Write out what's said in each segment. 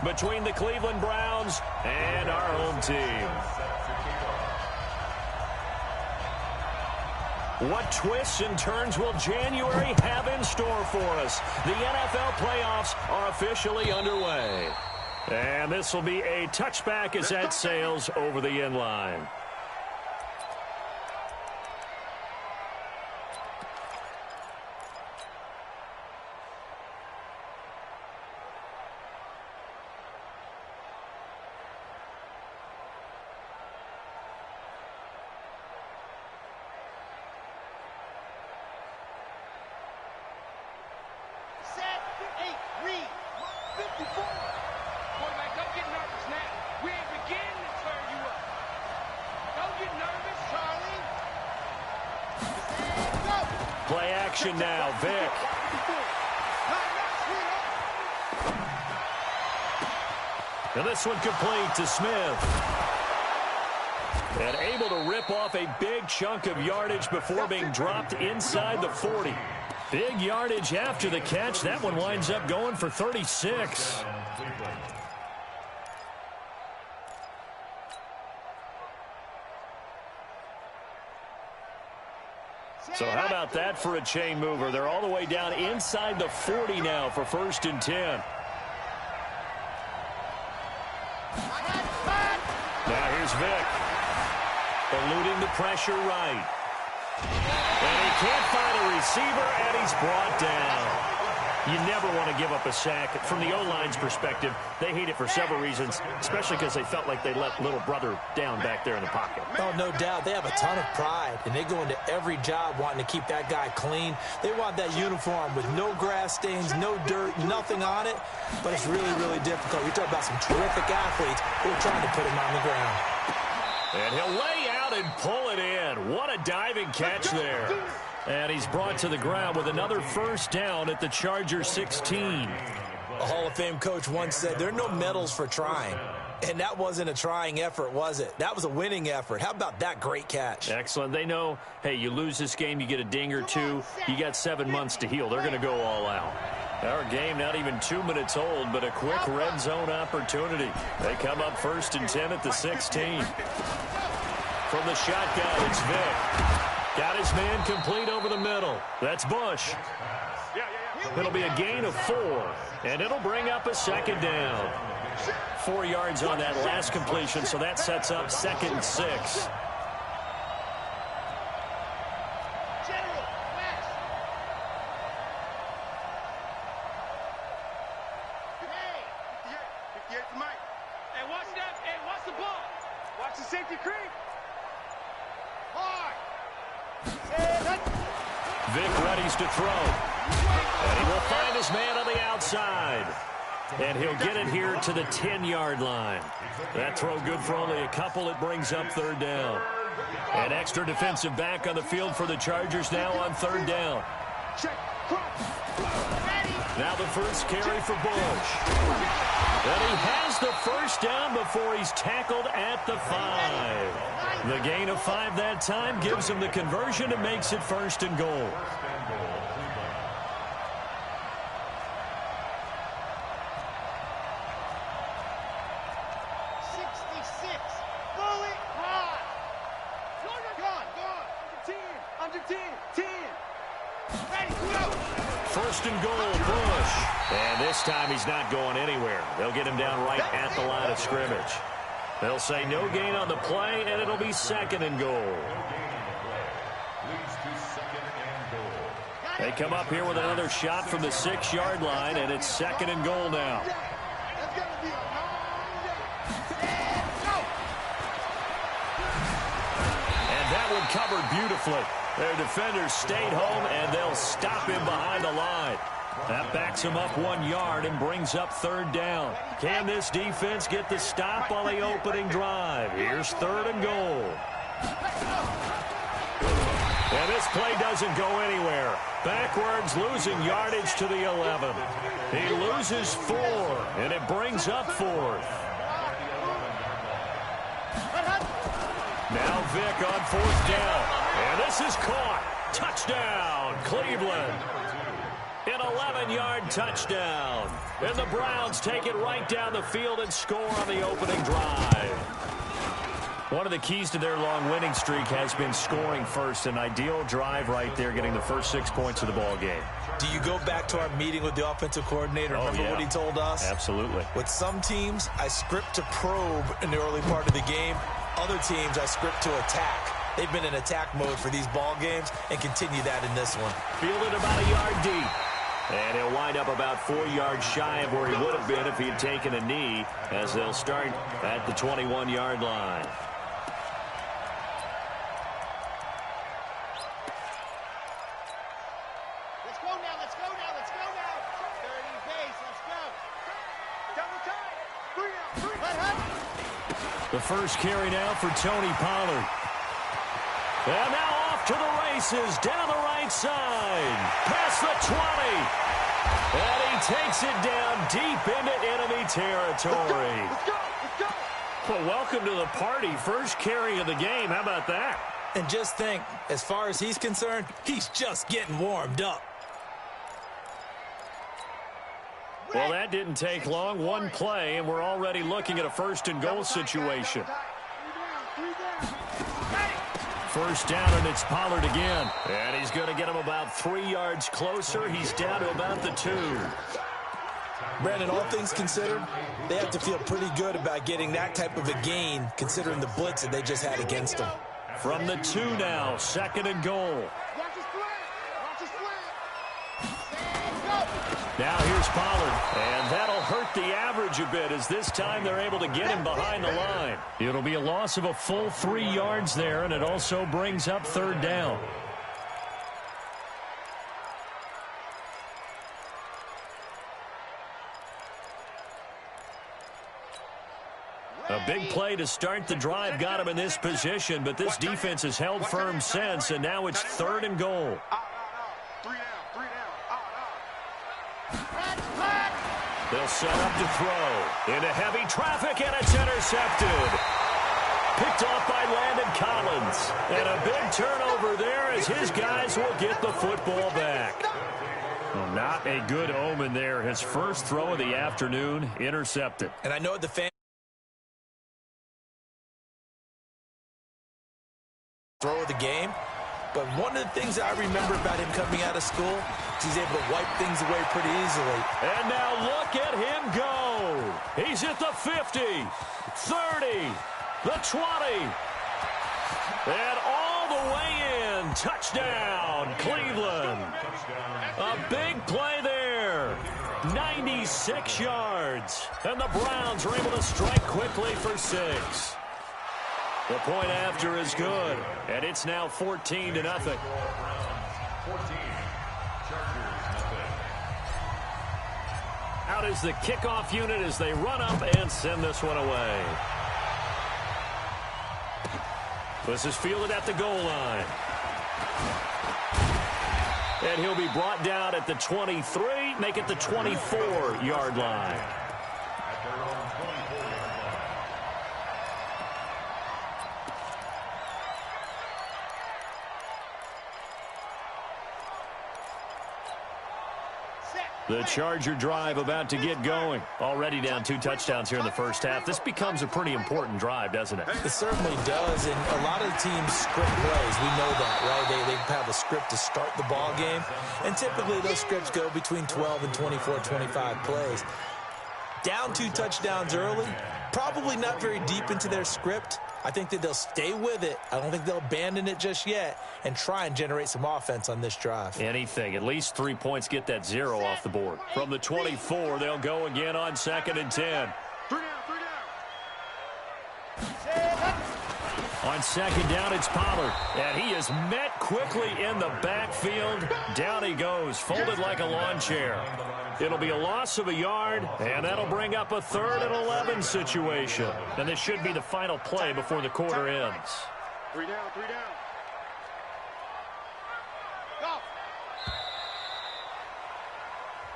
between the Cleveland Browns and our home team. What twists and turns will January have in store for us? The NFL playoffs are officially underway. And this will be a touchback as that sails over the end line. Play action now, Vic. And this one complete to Smith. And able to rip off a big chunk of yardage before being dropped inside the 40. Big yardage after the catch. That one winds up going for 36. So how about that for a chain mover? They're all the way down inside the 40 now for 1st and 10. Now here's Vic. Eluding the pressure right. And he can't find a receiver, and he's brought down. You never want to give up a sack. From the O-line's perspective, they hate it for several reasons, especially because they felt like they let little brother down back there in the pocket. Oh, no doubt. They have a ton of pride, and they go into every job wanting to keep that guy clean. They want that uniform with no grass stains, no dirt, nothing on it, but it's really, really difficult. You're talking about some terrific athletes who are trying to put him on the ground. And he'll lay out and pull it in. What a diving catch there. And he's brought to the ground with another 1st down at the Charger 16. A Hall of Fame coach once said, there are no medals for trying. And that wasn't a trying effort, was it? That was a winning effort. How about that great catch? Excellent. They know, hey, you lose this game, you get a ding or two. You got 7 months to heal. They're going to go all out. Our game not even 2 minutes old, but a quick red zone opportunity. They come up 1st and 10 at the 16. From the shotgun, it's Vic. Got his man complete over the middle. That's Bush. It'll be a gain of 4, and it'll bring up a 2nd down. 4 yards on that last completion, so that sets up 2nd and 6. Hey, watch that. Hey, watch the ball. Watch the safety creep. Vic readies to throw. And he will find his man on the outside. And he'll get it here to the 10-yard line. That throw good for only a couple. It brings up 3rd down. An extra defensive back on the field for the Chargers now on 3rd down. Now the first carry for Bush. And he has the 1st down before he's tackled at the 5. The gain of 5 that time gives him the conversion and makes it 1st and goal. First and goal, Bush. And this time he's not going anywhere. They'll get him down right at the line of scrimmage. They'll say no gain on the play, and it'll be 2nd and goal. They come up here with another shot from the 6-yard line, and it's 2nd and goal now. And that one covered beautifully. Their defenders stayed home, and they'll stop him behind the line. That backs him up 1 yard and brings up 3rd down. Can this defense get the stop on the opening drive? Here's 3rd and goal. And this play doesn't go anywhere. Backwards, losing yardage to the 11. He loses 4, and it brings up 4th. Now Vic on 4th down. And this is caught. Touchdown, Cleveland. An 11-yard touchdown. And the Browns take it right down the field and score on the opening drive. One of the keys to their long winning streak has been scoring first. An ideal drive right there, getting the first 6 points of the ball game. Do you go back to our meeting with the offensive coordinator? Remember what he told us? Absolutely. With some teams, I script to probe in the early part of the game. Other teams, I script to attack. They've been in attack mode for these ball games and continue that in this one. Fielded about a yard deep. And he'll wind up about 4 yards shy of where he would have been if he had taken a knee, as they'll start at the 21-yard line. Let's go now, let's go now, let's go now. 30 base, let's go. Double time. 3 out, 3. The first carry now for Tony Pollard. And now off to the races, down the right side, past the 20. And he takes it down deep into enemy territory. Let's go, let's go. Well, welcome to the party. First carry of the game. How about that? And just think, as far as he's concerned, he's just getting warmed up. Well, that didn't take long. One play, and we're already looking at a first-and-goal situation. First down, and it's Pollard again. And he's going to get him about 3 yards closer. He's down to about the 2. Brandon, all things considered, they have to feel pretty good about getting that type of a gain, considering the blitz that they just had against them. From the 2 now, 2nd and goal. Watch the split. Watch the split. Go. Now here's Pollard, and that'll hurt the average a bit, as this time they're able to get him behind the line. It'll be a loss of a full 3 yards there, and it also brings up 3rd down. A big play to start the drive got him in this position, but this defense has held firm since, and now it's 3rd and goal. 3 down. They'll set up to throw. Into heavy traffic, and it's intercepted. Picked off by Landon Collins. And a big turnover there, as his guys will get the football back. Well, not a good omen there. His first throw of the afternoon, intercepted. And I know the fan throw of the game, but one of the things I remember about him coming out of school is he's able to wipe things away pretty easily. And now look at him go. He's at the 50, 30, the 20, and all the way in. Touchdown, Cleveland. A big play there. 96 yards. And the Browns are able to strike quickly for 6. The point after is good, and it's now 14-0. Out is the kickoff unit as they run up and send this one away. This is fielded at the goal line. And he'll be brought down at the 23, make it the 24-yard line. The Charger drive about to get going. Already down 2 touchdowns here in the first half. This becomes a pretty important drive, doesn't it? It certainly does, and a lot of the teams script plays. We know that, right? They have a script to start the ball game, and typically those scripts go between 12 and 24, 25 plays. Down 2 touchdowns early, probably not very deep into their script. I think that they'll stay with it. I don't think they'll abandon it just yet and try and generate some offense on this drive. Anything. At least 3 points, get that 0 off the board. From the 24, they'll go again on 2nd and 10. 3 down. On 2nd down, it's Pollard. And he is met quickly in the backfield. Down he goes, folded like a lawn chair. It'll be a loss of a yard, and that'll bring up a 3rd and 11 situation. And this should be the final play before the quarter ends. 3 down. Go.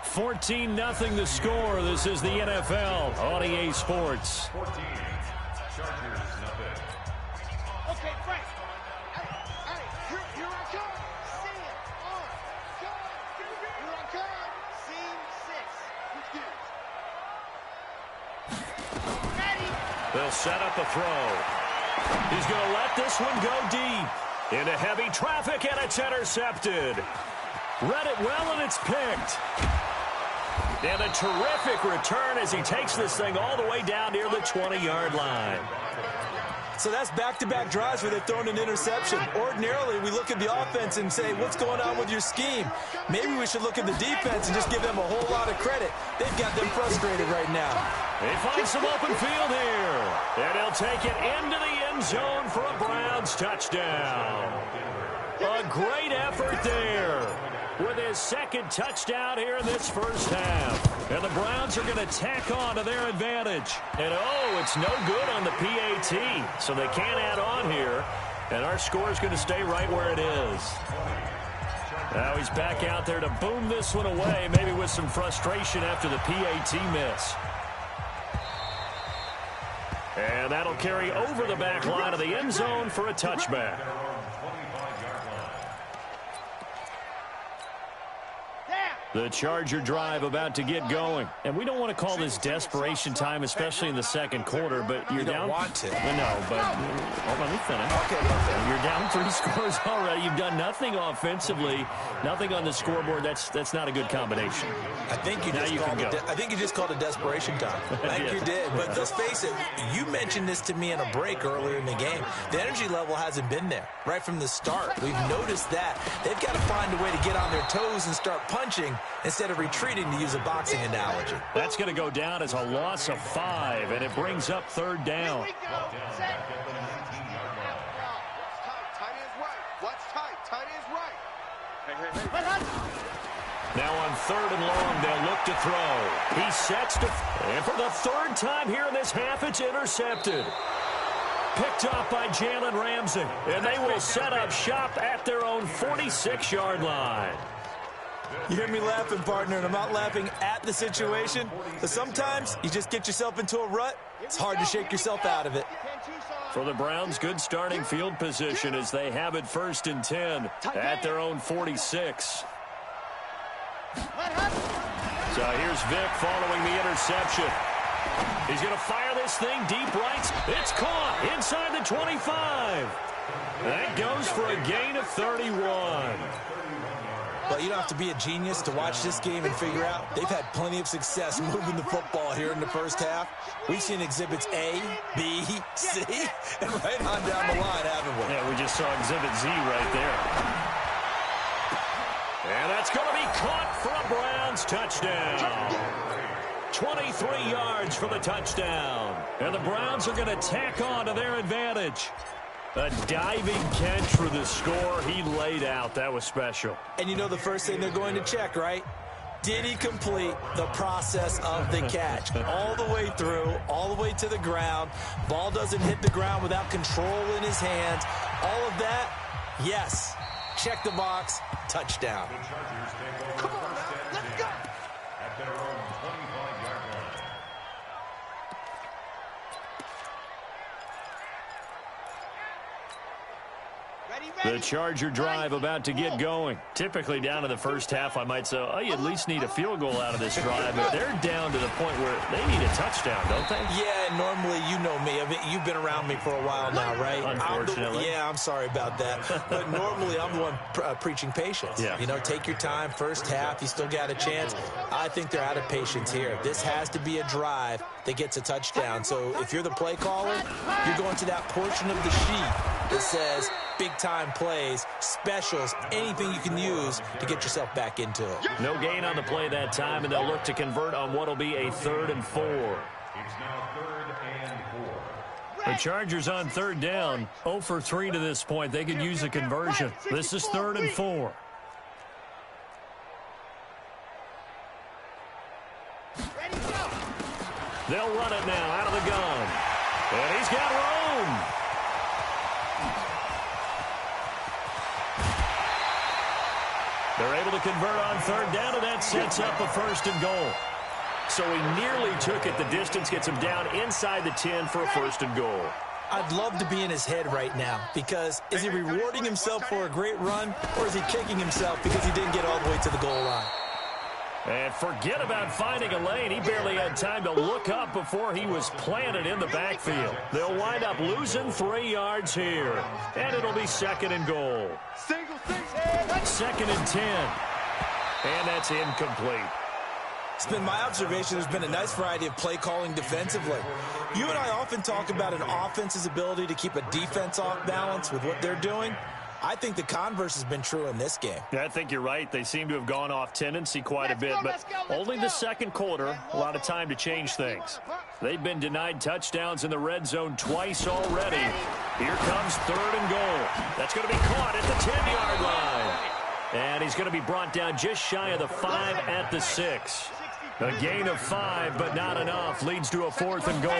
14-0 the score. This is the NFL on EA Sports. 14. Chargers, nothing. Okay, Frank. Hey, here I come. See it. Here I come. They'll set up a throw. He's going to let this one go deep. Into heavy traffic, and it's intercepted. Read it well, and it's picked. And a terrific return as he takes this thing all the way down near the 20-yard line. So that's back-to-back drives where they've thrown an interception. Ordinarily, we look at the offense and say, what's going on with your scheme? Maybe we should look at the defense and just give them a whole lot of credit. They've got them frustrated right now. He finds some open field here. And he'll take it into the end zone for a Browns touchdown. A great effort there with his second touchdown here in this first half. And the Browns are going to tack on to their advantage. And, oh, it's no good on the PAT, so they can't add on here. And our score is going to stay right where it is. Now he's back out there to boom this one away, maybe with some frustration after the PAT miss. And that'll carry over the back line of the end zone for a touchback. The Charger drive about to get going. And we don't want to call this desperation time, especially in the second quarter, but you're down. You don't want to. No, but let me finish. Okay. You're down 3 scores already. You've done nothing offensively, nothing on the scoreboard. That's not a good combination. I think you just called it desperation time. I think you did. But let's face it, you mentioned this to me in a break earlier in the game. The energy level hasn't been there right from the start. We've noticed that. They've got to find a way to get on their toes and start punching instead of retreating, to use a boxing analogy. That's going to go down as a loss of 5, and it brings up third down. Now on third and long, they'll look to throw. He sets to, and for the third time here in this half, it's intercepted. Picked off by Jalen Ramsey, and they will set up shop at their own 46-yard line. You hear me laughing, partner, and I'm not laughing at the situation. But sometimes you just get yourself into a rut. It's hard to shake yourself out of it. For the Browns, good starting field position as they have it 1st and 10 at their own 46. So here's Vic following the interception. He's going to fire this thing deep right. It's caught inside the 25. That goes for a gain of 31. But you don't have to be a genius to watch this game and figure out they've had plenty of success moving the football here in the first half. We've seen exhibits A, B, C, and right on down the line, haven't we? Yeah, we just saw exhibit Z right there. And that's going to be caught for a Browns touchdown. 23 yards for the touchdown. And the Browns are going to tack on to their advantage. A diving catch for the score. He laid out. That was special. And you know the first thing they're going to check, right? Did he complete the process of the catch? All the way through, all the way to the ground. Ball doesn't hit the ground without control in his hands. All of that, yes. Check the box. Touchdown. Come on now, let's go. At their own 25-yard line. The Charger drive about to get going. Typically down in the first half, I might say, oh, you at least need a field goal out of this drive. But they're down to the point where they need a touchdown, don't they? Yeah, normally, you know me. I mean, you've been around me for a while now, right? Unfortunately. I'm sorry about that. But normally, I'm the one preaching patience. Yeah. You know, take your time. First half, you still got a chance. I think they're out of patience here. This has to be a drive that gets a touchdown. So if you're the play caller, you're going to that portion of the sheet that says big-time plays, specials, anything you can use to get yourself back into it. No gain on the play that time, and they'll look to convert on what will be a 3rd and 4. It's now 3rd and 4. The Chargers on 3rd down, 0 for 3 to this point. They could use a conversion. This is 3rd and 4. They'll run it now out of the gun. And he's got room. They're able to convert on 3rd down, and that sets up a 1st and goal. So he nearly took it. The distance gets him down inside the 10 for a 1st and goal. I'd love to be in his head right now, because is he rewarding himself for a great run, or is he kicking himself because he didn't get all the way to the goal line? And forget about finding a lane. He barely had time to look up before he was planted in the backfield. They'll wind up losing 3 yards here. And it'll be 2nd and goal. Single. 2nd and 10. And that's incomplete. It's been my observation there's been a nice variety of play calling defensively. You and I often talk about an offense's ability to keep a defense off balance with what they're doing. I think the converse has been true in this game. Yeah, I think you're right. They seem to have gone off tendency quite a bit, but only the second quarter, a lot of time to change things. They've been denied touchdowns in the red zone twice already. Here comes 3rd and goal. That's going to be caught at the 10-yard line. And he's going to be brought down just shy of the 5 at the 6. A gain of 5, but not enough. Leads to a 4th and goal.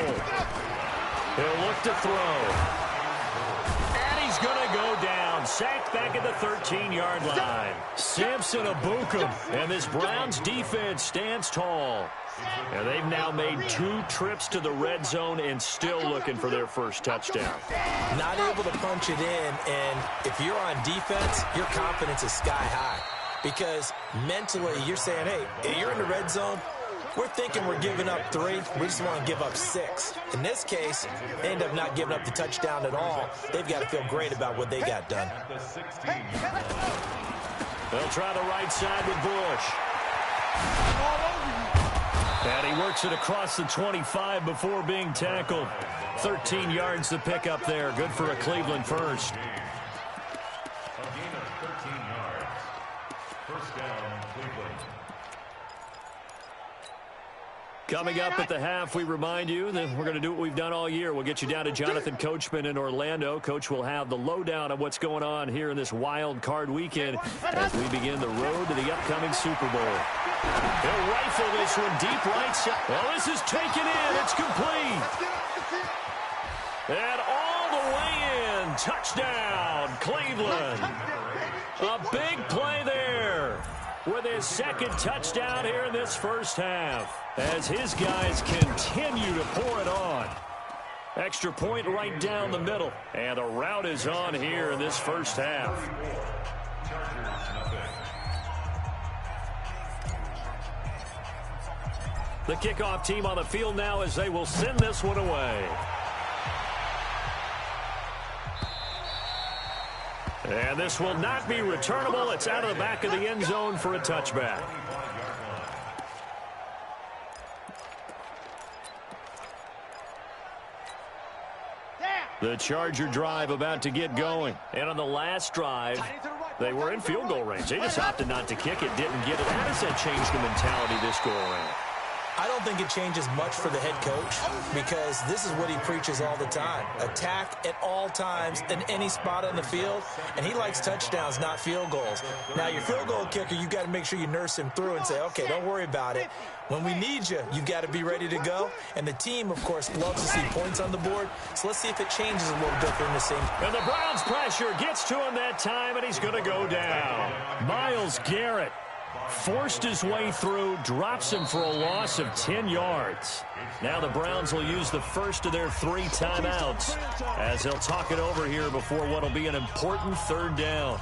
He'll look to throw. He's going to go down. Sacked back at the 13-yard line. Samson Abukum. And this Browns defense stands tall. And they've now made 2 trips to the red zone and still looking for their first touchdown. Not able to punch it in, and if you're on defense, your confidence is sky high. Because mentally, you're saying, hey, you're in the red zone. We're thinking we're giving up 3. We just want to give up 6. In this case, they end up not giving up the touchdown at all. They've got to feel great about what they got done. They'll try the right side with Bush. And he works it across the 25 before being tackled. 13 yards to pick up there. Good for a Cleveland first. A gain of 13 yards. First down, Cleveland. Coming up at the half, we remind you that we're going to do what we've done all year. We'll get you down to Jonathan Coachman in Orlando. Coach will have the lowdown of what's going on here in this wild card weekend as we begin the road to the upcoming Super Bowl. He'll rifle this one deep right side. Well, this is taken in. It's complete. And all the way in. Touchdown, Cleveland. A big play there with his 2nd touchdown here in this first half as his guys continue to pour it on. Extra point right down the middle, and the route is on here in this first half. The kickoff team on the field now as they will send this one away. And this will not be returnable. It's out of the back of the end zone for a touchback. The Charger drive about to get going. And on the last drive, they were in field goal range. They just opted not to kick it, didn't get it. How does that change the mentality this go around? I don't think it changes much for the head coach because this is what he preaches all the time. Attack at all times in any spot on the field, and he likes touchdowns, not field goals. Now, your field goal kicker, you've got to make sure you nurse him through and say, okay, don't worry about it. When we need you, you've got to be ready to go. And the team, of course, loves to see points on the board. So let's see if it changes a little bit during the same. And the Browns pressure gets to him that time, and he's going to go down. Myles Garrett forced his way through, drops him for a loss of 10 yards. Now the Browns will use the first of their 3 timeouts as they'll talk it over here before what will be an important 3rd down.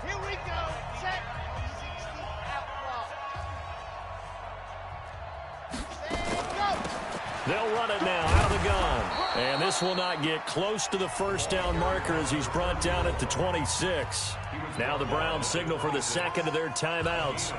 Here we go. Set. 60 out block. They'll run it now out of the gun. And this will not get close to the first down marker as he's brought down at the 26. Now the Browns signal for the 2nd of their timeouts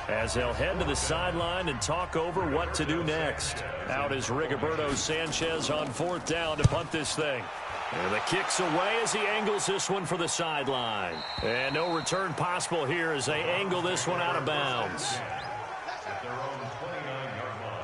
as they'll head to the sideline and talk over what to do next. Out is Rigoberto Sanchez on 4th down to punt this thing. And the kick's away as he angles this one for the sideline. And no return possible here as they angle this one out of bounds. At their own 29-yard line.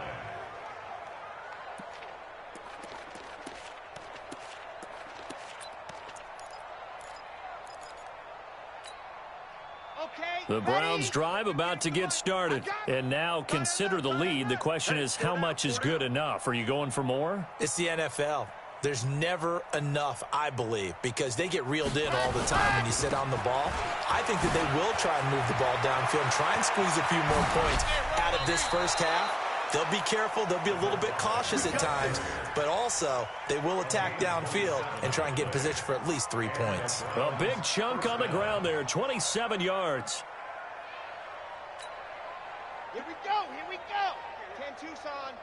The Browns drive about to get started. And now consider the lead. The question is, how much is good enough? Are you going for more? It's the NFL. There's never enough, I believe, because they get reeled in all the time when you sit on the ball. I think that they will try and move the ball downfield and try and squeeze a few more points out of this first half. They'll be careful. They'll be a little bit cautious at times, but also they will attack downfield and try and get in position for at least 3 points. A big chunk on the ground there, 27 yards. Here we go. Here we go. 10 Tucson.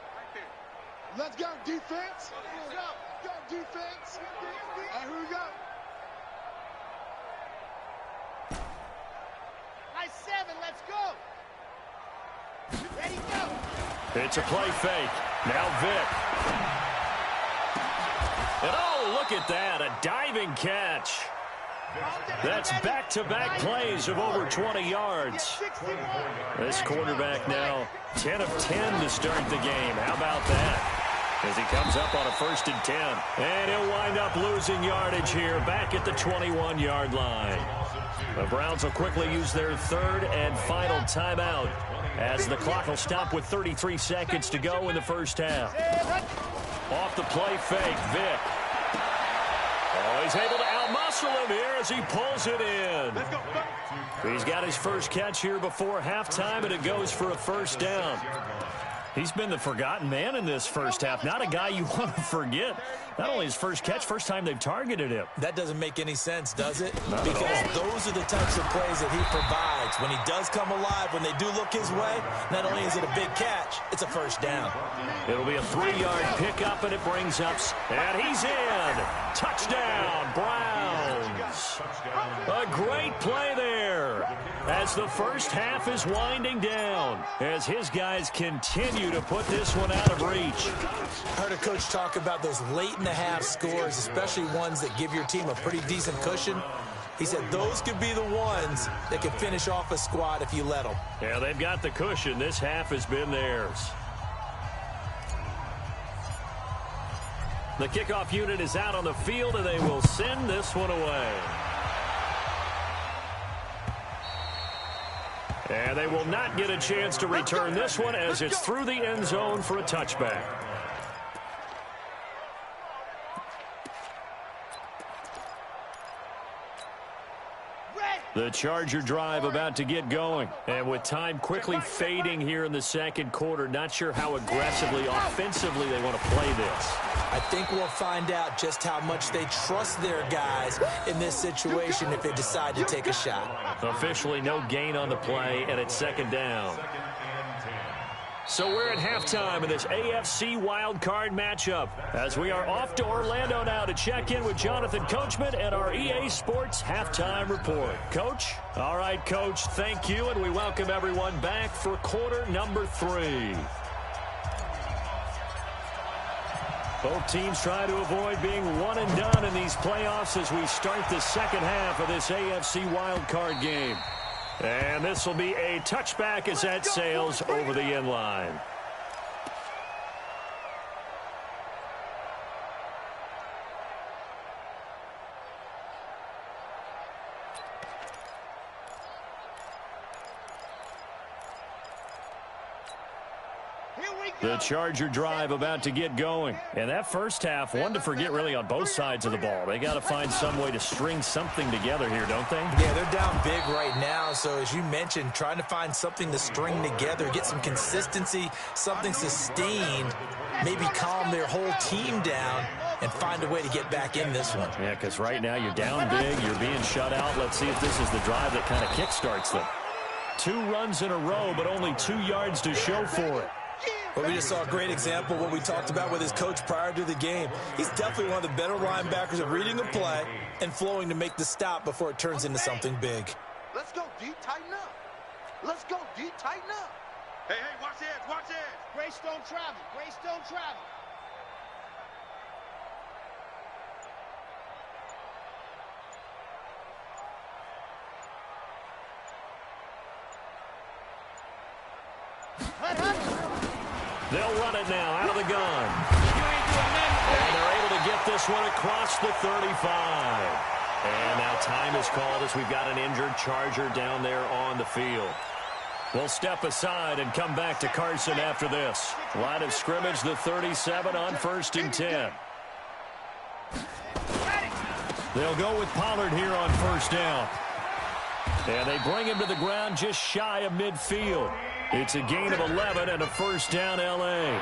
Let's go, defense. Let's go. Go, defense. All right, here we go. High 7. Let's go. Ready, go. It's a play fake. Now Vick. And oh, look at that, a diving catch. That's back-to-back plays of over 20 yards. This quarterback now 10 of 10 to start the game. How about that? As he comes up on a 1st and 10. And he'll wind up losing yardage here back at the 21-yard line. The Browns will quickly use their 3rd and final timeout as the clock will stop with 33 seconds to go in the first half. Off the play fake, Vick. Oh, he's able to outmuscle him here as he pulls it in. He's got his first catch here before halftime, and it goes for a 1st down. He's been the forgotten man in this first half. Not a guy you want to forget. Not only his first catch, first time they've targeted him. That doesn't make any sense, does it? Because those are the types of plays that he provides. When he does come alive, when they do look his way, not only is it a big catch, it's a 1st down. It'll be a 3-yard pickup, and it brings up, and he's in. Touchdown, Browns. A great play there as the first half is winding down, as his guys continue to put this one out of reach. I heard a coach talk about those late-in-the-half scores, especially ones that give your team a pretty decent cushion. He said those could be the ones that could finish off a squad if you let them. Yeah, they've got the cushion. This half has been theirs. The kickoff unit is out on the field, and they will send this one away. And they will not get a chance to return this one as it's through the end zone for a touchback. The Charger drive about to get going. And with time quickly fading here in the second quarter, not sure how aggressively, offensively they want to play this. I think we'll find out just how much they trust their guys in this situation if they decide to take a shot. Officially no gain on the play, and it's 2nd down. So we're at halftime in this AFC wildcard matchup as we are off to Orlando now to check in with Jonathan Coachman and our EA Sports halftime report. Coach? All right, Coach, thank you, and we welcome everyone back for quarter number 3. Both teams try to avoid being one and done in these playoffs as we start the second half of this AFC wildcard game. And this will be a touchback as that sails over the end line. The Charger drive about to get going. And that first half, one to forget really on both sides of the ball. They got to find some way to string something together here, don't they? Yeah, they're down big right now. So as you mentioned, trying to find something to string together, get some consistency, something sustained, maybe calm their whole team down and find a way to get back in this one. Yeah, because right now you're down big, you're being shut out. Let's see if this is the drive that kind of kickstarts them. 2 runs in a row, but only 2 yards to show for it. Well, we just saw a great example of what we talked about with his coach prior to the game. He's definitely one of the better linebackers at reading a play and flowing to make the stop before it turns into something big. Let's go, D. Tighten up. Let's go, D. Tighten up. Hey, watch this, watch this. Grace don't travel. Grace don't travel. They'll run it now out of the gun. And they're able to get this one across the 35. And now time is called as we've got an injured Charger down there on the field. We'll step aside and come back to Carson after this. Line of scrimmage, the 37 on 1st and 10. They'll go with Pollard here on 1st down. And they bring him to the ground just shy of midfield. It's a gain of 11 and a first down, L.A.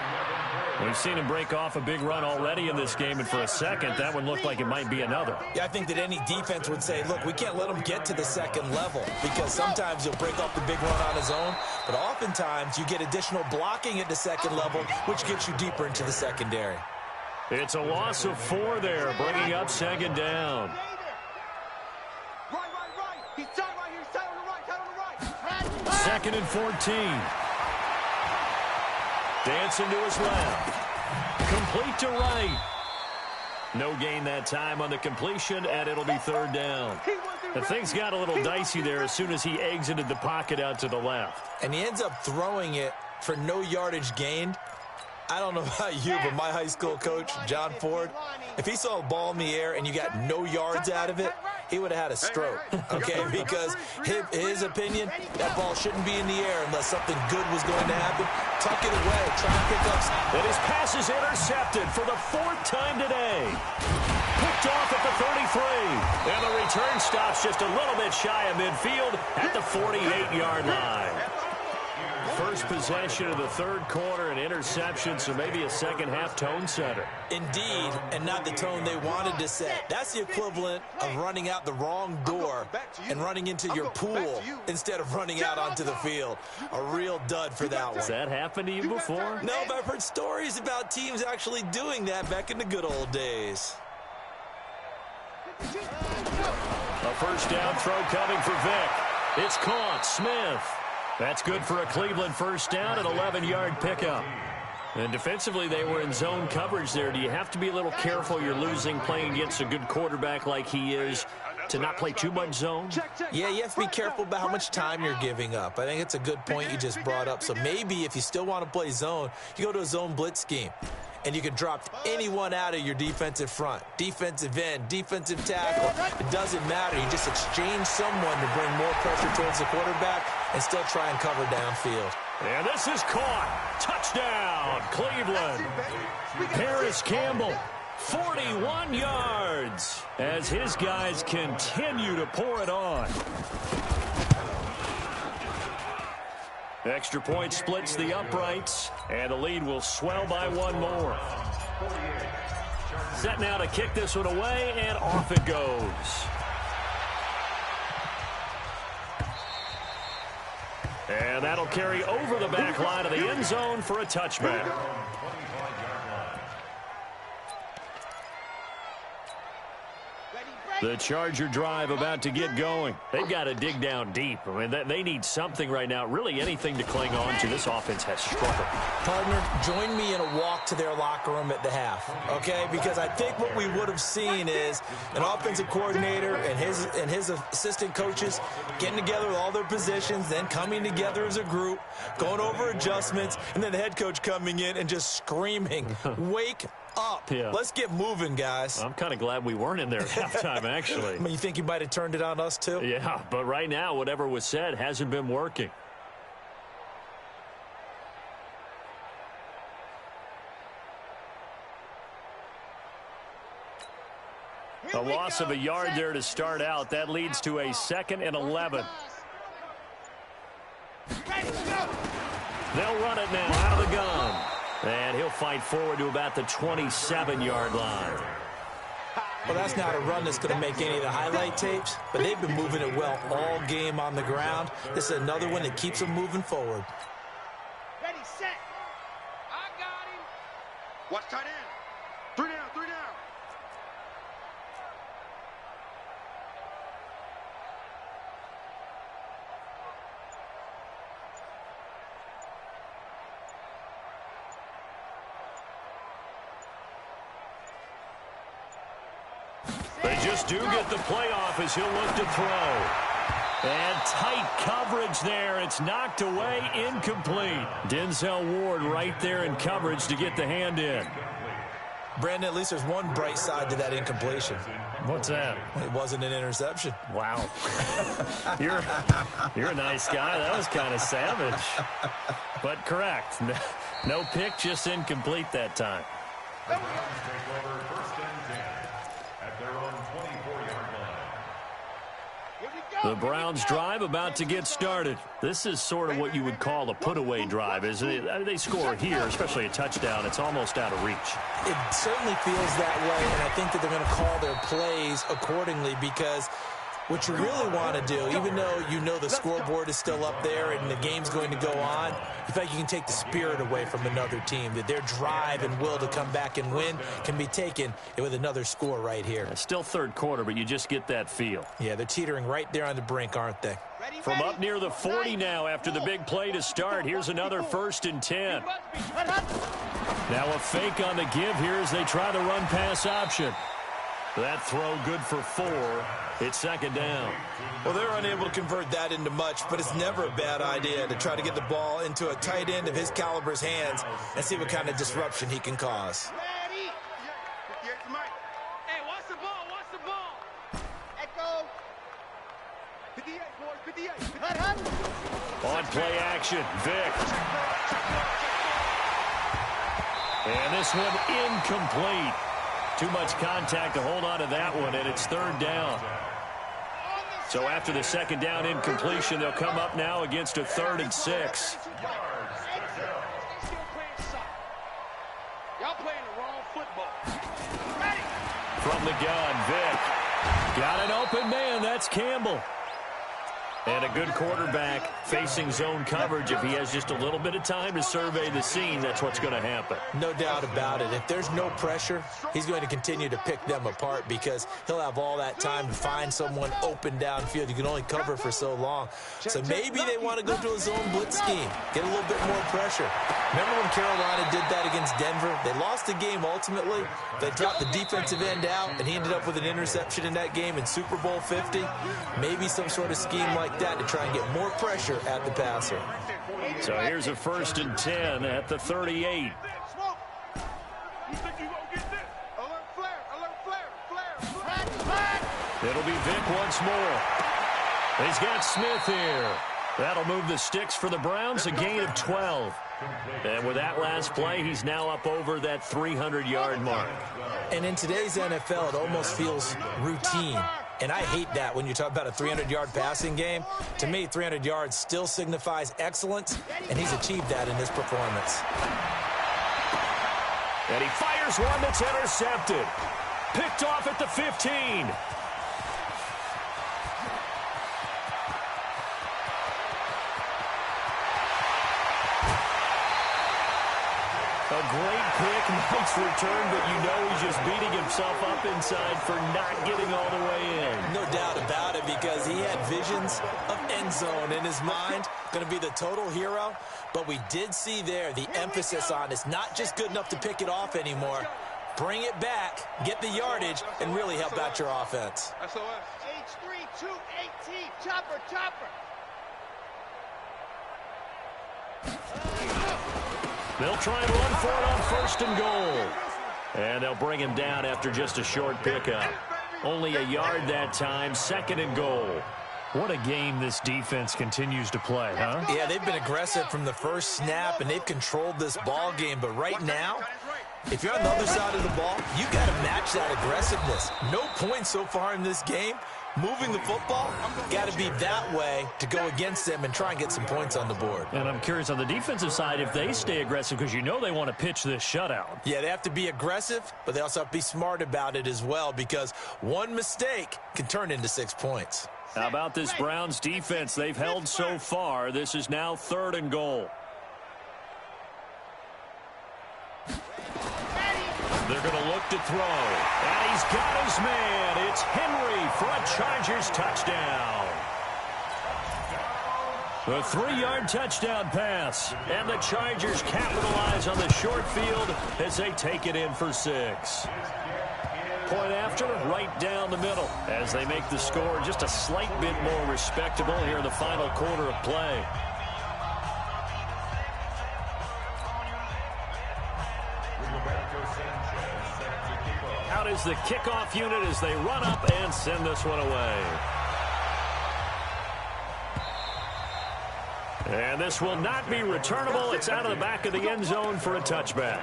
We've seen him break off a big run already in this game, and for a second, that one looked like it might be another. Yeah, I think that any defense would say, look, we can't let him get to the second level, because sometimes he'll break off the big run on his own, but oftentimes you get additional blocking at the second level, which gets you deeper into the secondary. It's a loss of 4 there, bringing up second down. Right. He's tight right here. He's tight on the right. Second and 14. Dancing to his left. Complete to right. No gain that time on the completion, and it'll be third down. The things got a little dicey there as soon as he exited the pocket out to the left. And he ends up throwing it for no yardage gained. I don't know about you, but my high school coach, John Ford, if he saw a ball in the air and you got no yards out of it, he would have had a stroke, okay? Because his opinion, that ball shouldn't be in the air unless something good was going to happen. Tuck it away, try and pick up. And his pass is intercepted for the 4th time today. Picked off at the 33. And the return stops just a little bit shy of midfield at the 48-yard line. First possession of the third quarter, an interception, so maybe a second-half tone setter. Indeed, and not the tone they wanted to set. That's the equivalent of running out the wrong door and running into your pool instead of running out onto the field. A real dud for that one. Has that happened to you before? No, but I've heard stories about teams actually doing that back in the good old days. A first down throw coming for Vick. It's caught. Smith. That's good for a Cleveland first down, an 11-yard pickup. And defensively, they were in zone coverage there. Do you have to be a little careful? You're losing playing against a good quarterback like he is to not play too much zone? Yeah, you have to be careful about how much time you're giving up. I think it's a good point you just brought up. So maybe if you still want to play zone, you go to a zone blitz scheme. And you can drop anyone out of your defensive front, defensive end, defensive tackle. It doesn't matter. You just exchange someone to bring more pressure towards the quarterback and still try and cover downfield. And this is caught. Touchdown, Cleveland. Paris Campbell, 41 yards as his guys continue to pour it on. Extra point splits the uprights, and the lead will swell by 1 more. Set now to kick this one away, and off it goes. And that'll carry over the back line of the end zone for a touchback. The Charger drive about to get going. They've got to dig down deep. I mean, they need something right now, really anything to cling on to. This offense has struggled. Partner, join me in a walk to their locker room at the half, okay? Because I think what we would have seen is an offensive coordinator and his assistant coaches getting together with all their positions, then coming together as a group, going over adjustments, and then the head coach coming in and just screaming, wake up. Yeah. Let's get moving, guys. I'm kind of glad we weren't in there at halftime, actually. I mean, you think you might have turned it on us, too? Yeah, but right now, whatever was said hasn't been working. A loss of a yard there to start out. That leads to a 2nd and 11. They'll run it now out of the gun. And he'll fight forward to about the 27-yard line. Well, that's not a run that's going to make any of the highlight tapes, but they've been moving it well all game on the ground. This is another one that keeps them moving forward. Ready, set. I got him. Watch tight end. 3 down, 3 down. They just do get the playoff as he'll look to throw. And tight coverage there. It's knocked away, incomplete. Denzel Ward right there in coverage to get the hand in. Brandon, at least there's one bright side to that incompletion. What's that? It wasn't an interception. Wow. You're a nice guy. That was kind of savage. But correct. No pick, just incomplete that time. The Browns take over 1st and 10 at their own 24-yard line. Here we go. The Browns drive about to get started. This is sort of what you would call a put-away drive, isn't it? They score here, especially a touchdown. It's almost out of reach. It certainly feels that way, and I think that they're going to call their plays accordingly because what you really want to do, even though you know the scoreboard is still up there and the game's going to go on, you feel like you can take the spirit away from another team, that their drive and will to come back and win can be taken with another score right here. It's still third quarter, but you just get that feel. Yeah, they're teetering right there on the brink, aren't they? From up near the 40 now after the big play to start. Here's another 1st and 10. Now a fake on the give here as they try the run-pass option. That throw good for 4. It's 2nd down. Well, they're unable to convert that into much, but it's never a bad idea to try to get the ball into a tight end of his caliber's hands and see what kind of disruption he can cause. Ready? Hey, watch the ball, watch the ball. Echo. 58, boys, 58. Hut. On play action, Vic. And this one incomplete. Too much contact to hold on to that one, and it's 3rd down. So after the 2nd down incompletion, they'll come up now against a 3rd and 6. Y'all playing the wrong football. From the gun, Vic. Got an open man. That's Campbell. And a good quarterback facing zone coverage. If he has just a little bit of time to survey the scene, that's what's going to happen. No doubt about it. If there's no pressure, he's going to continue to pick them apart because he'll have all that time to find someone open downfield. You can only cover for so long. So maybe they want to go to a zone blitz scheme, get a little bit more pressure. Remember when Carolina did that against Denver? They lost the game ultimately. They dropped the defensive end out, and he ended up with an interception in that game in Super Bowl 50. Maybe some sort of scheme like that to try and get more pressure at the passer. So here's a 1st and 10 at the 38. It'll be Vic once more. He's got Smith here. That'll move the sticks for the Browns, a gain of 12. And with that last play, he's now up over that 300-yard mark. And in today's NFL, it almost feels routine. And I hate that when you talk about a 300-yard passing game. To me, 300 yards still signifies excellence, and he's achieved that in this performance. And he fires one that's intercepted. Picked off at the 15. A great pick, nice return, but you know he's just beating himself up inside for not getting all the way in. No doubt about it, because he had visions of end zone in his mind. Going to be the total hero. But we did see there the emphasis on it's not just good enough to pick it off anymore. Bring it back, get the yardage, and really help out your offense. H3, 218, chopper. They'll try and run for it on 1st and goal. And they'll bring him down after just a short pickup. Only a yard that time, 2nd and goal. What a game this defense continues to play, huh? Yeah, they've been aggressive from the first snap, and they've controlled this ball game. But right now, if you're on the other side of the ball, you got to match that aggressiveness. No points so far in this game. Moving the football, got to be that way to go against them and try and get some points on the board. And I'm curious on the defensive side if they stay aggressive, because you know they want to pitch this shutout. Yeah, they have to be aggressive, but they also have to be smart about it as well, because one mistake can turn into 6 points. How about this Browns defense? They've held so far. This is now 3rd and goal. They're going to look to throw. And he's got his man. It's Henry for a Chargers touchdown. The 3-yard touchdown pass. And the Chargers capitalize on the short field as they take it in for 6. Point after, right down the middle as they make the score just a slight bit more respectable here in the final quarter of play. Out is the kickoff unit as they run up and send this one away. And this will not be returnable. It's out of the back of the end zone for a touchback.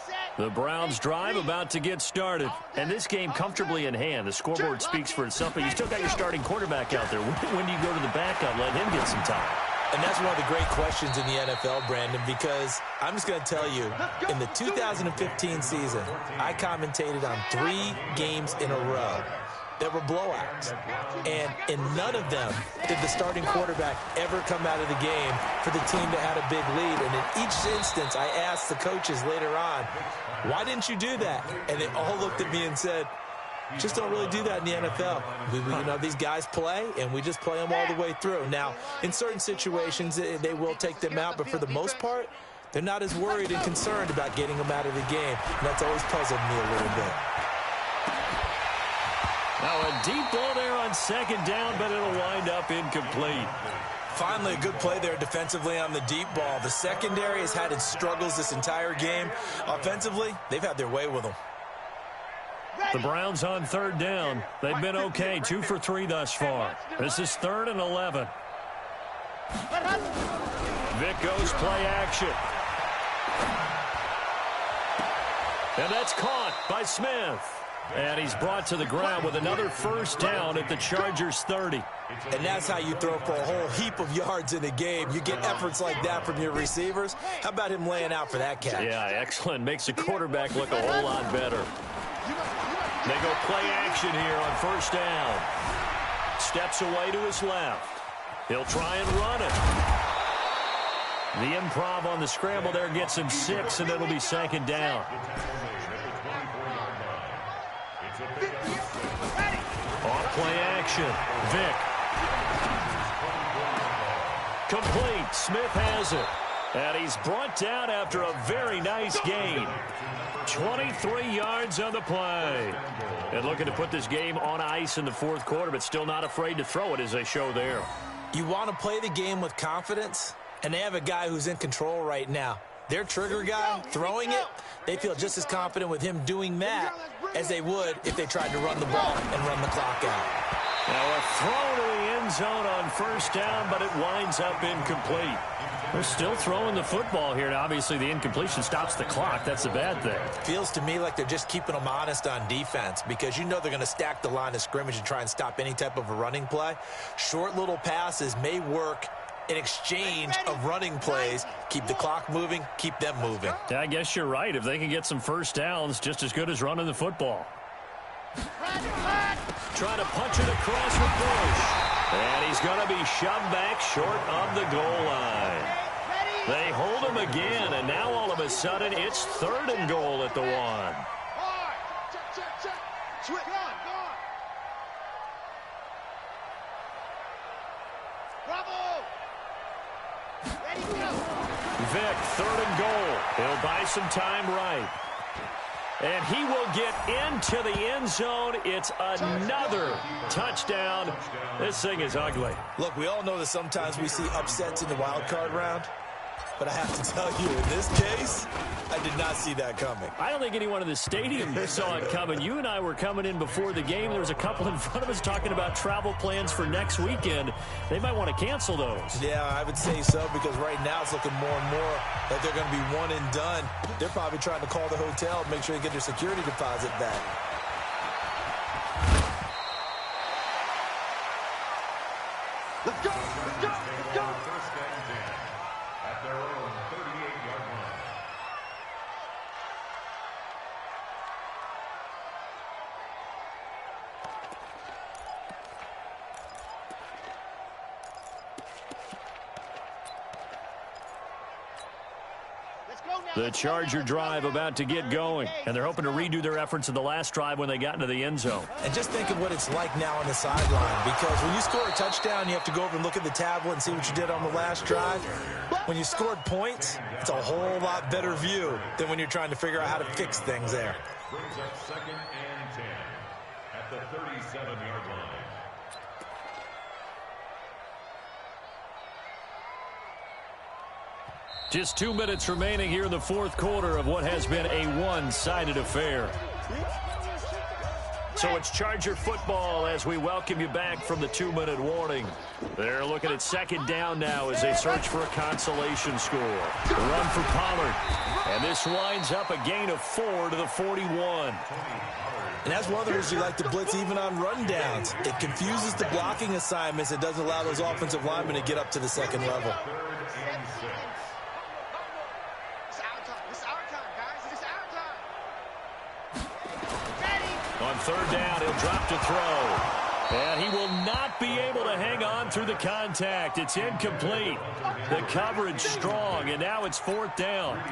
Set. The Browns drive about to get started. And this game comfortably in hand. The scoreboard speaks for itself, but you still got your starting quarterback out there. When do you go to the backup, let him get some time? And that's one of the great questions in the NFL, Brandon, because I'm just going to tell you, in the 2015 season, I commentated on 3 games in a row that were blowouts. And in none of them did the starting quarterback ever come out of the game for the team that had a big lead. And in each instance, I asked the coaches later on, why didn't you do that? And they all looked at me and said, just don't really do that in the NFL. You know, these guys play, and we just play them all the way through. Now, in certain situations, they will take them out, but for the most part, they're not as worried and concerned about getting them out of the game. And that's always puzzled me a little bit. Now a deep ball there on second down, but it'll wind up incomplete. Finally, a good play there defensively on the deep ball. The secondary has had its struggles this entire game. Offensively, they've had their way with them. The Browns on third down. They've been okay, 2 for 3 thus far. This is 3rd and 11. Vic goes play action. And that's caught by Smith. And he's brought to the ground with another first down at the Chargers' 30. And that's how you throw for a whole heap of yards in a game. You get efforts like that from your receivers. How about him laying out for that catch? Yeah, excellent. Makes the quarterback look a whole lot better. They go play action here on first down. Steps away to his left. He'll try and run it. The improv on the scramble there gets him 6, and it'll be second down. Off play action. Vic. Complete. Smith has it. And he's brought down after a very nice gain. 23 yards on the play. And looking to put this game on ice in the 4th quarter, but still not afraid to throw it as they show there. You want to play the game with confidence, and they have a guy who's in control right now. Their trigger guy throwing it, they feel just as confident with him doing that as they would if they tried to run the ball and run the clock out. Now a throw to the end zone on first down, but it winds up incomplete. They're still throwing the football here. Now, obviously, the incompletion stops the clock. That's the bad thing. Feels to me like they're just keeping them honest on defense because you know they're going to stack the line of scrimmage and try and stop any type of a running play. Short little passes may work in exchange of running plays. Keep the clock moving, keep them moving. Yeah, I guess you're right. If they can get some first downs, just as good as running the football. Trying to punch it across with Bush. And he's going to be shoved back short of the goal line. They hold him again, and now all of a sudden it's 3rd and goal at the 1. Vic, 3rd and goal. He'll buy some time right. And he will get into the end zone. It's another touchdown. This thing is ugly. Look, we all know that sometimes we see upsets in the wild card round. But I have to tell you, in this case, I did not see that coming. I don't think anyone in the stadium saw it coming. You and I were coming in before the game. There was a couple in front of us talking about travel plans for next weekend. They might want to cancel those. Yeah, I would say so, because right now it's looking more and more like they're going to be one and done. They're probably trying to call the hotel and make sure they get their security deposit back. Let's go! Let's go! Let's go! First and 10 at their own 38-yard line. The Charger drive about to get going, and they're hoping to redo their efforts in the last drive when they got into the end zone. And just think of what it's like now on the sideline, because when you score a touchdown, you have to go over and look at the tablet and see what you did on the last drive. When you scored points, it's a whole lot better view than when you're trying to figure out how to fix things there. Brings up 2nd and 10 at the 37-yard line. Just 2 minutes remaining here in the 4th quarter of what has been a one-sided affair. So it's Charger football as we welcome you back from the 2-minute warning. They're looking at second down now as they search for a consolation score. Run for Pollard. And this winds up a gain of 4 to the 41. And that's one of the reasons you like to blitz even on run downs. It confuses the blocking assignments. It doesn't allow those offensive linemen to get up to the second level. On third down, he'll drop to throw. And he will not be able to hang on through the contact. It's incomplete. The coverage strong, and now it's fourth down.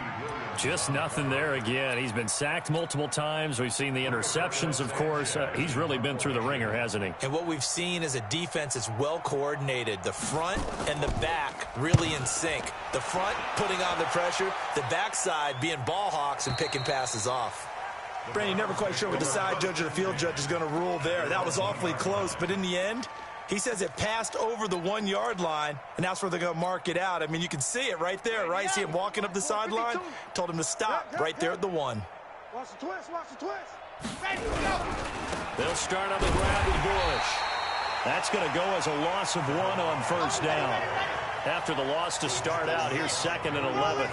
Just nothing there again. He's been sacked multiple times. We've seen the interceptions, of course. He's really been through the ringer, hasn't he? And what we've seen is a defense that's well coordinated. The front and the back really in sync. The front putting on the pressure, the backside being ball hawks and picking passes off. Brandon, never quite sure what the side judge or the field judge is going to rule there. That was awfully close, but in the end, he says it passed over the 1-yard line, and that's where they're going to mark it out. I mean, you can see it right there, right? See him walking up the sideline? Told him to stop right there at the 1. Watch the twist, watch the twist. Ready, go. They'll start on the ground with Bush. That's going to go as a loss of 1 on first down. After the loss to start out, here's 2nd and 11.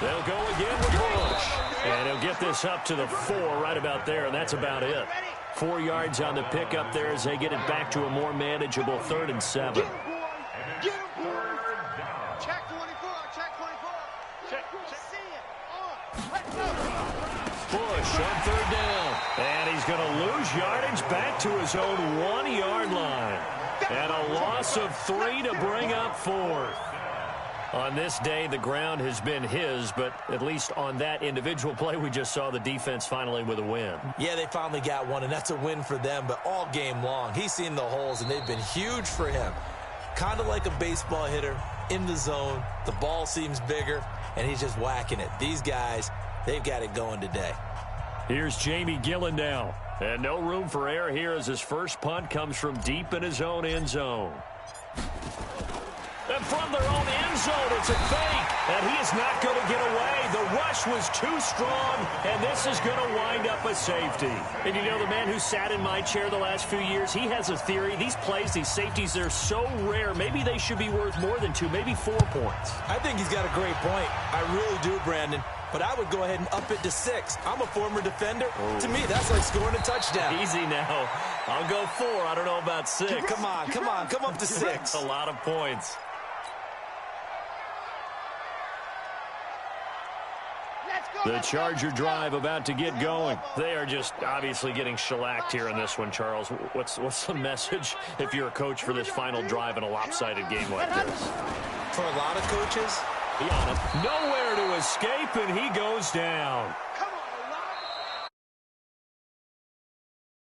They'll go again with Bush. And he'll get this up to the 4 right about there, and that's about it. 4 yards on the pickup there as they get it back to a more manageable 3rd and 7. Check 24, check 24. Check, see it. Let's go. Bush on 3rd down. And he's going to lose yardage back to his own 1-yard line. And a loss of 3 to bring up 4th. On this day, the ground has been his, but at least on that individual play, we just saw the defense finally with a win. Yeah, they finally got one, and that's a win for them, but all game long, he's seen the holes, and they've been huge for him. Kind of like a baseball hitter in the zone. The ball seems bigger, and he's just whacking it. These guys, they've got it going today. Here's Jamie Gillen now. And no room for error here as his first punt comes from deep in his own end zone. And from their own end zone, it's a fake. And he is not going to get away. The rush was too strong, and this is going to wind up a safety. And you know, the man who sat in my chair the last few years, he has a theory. These plays, these safeties, they're so rare. Maybe they should be worth more than 2, maybe 4 points. I think he's got a great point. I really do, Brandon. But I would go ahead and up it to 6. I'm a former defender. Oh. To me, that's like scoring a touchdown. Easy now. I'll go 4. I don't know about 6. Come on. Come up to 6. A lot of points. The Charger drive about to get going. They are just obviously getting shellacked here in this one, Charles. What's the message if you're a coach for this final drive in a lopsided game like this? For a lot of coaches, be on it. Nowhere to escape, and he goes down.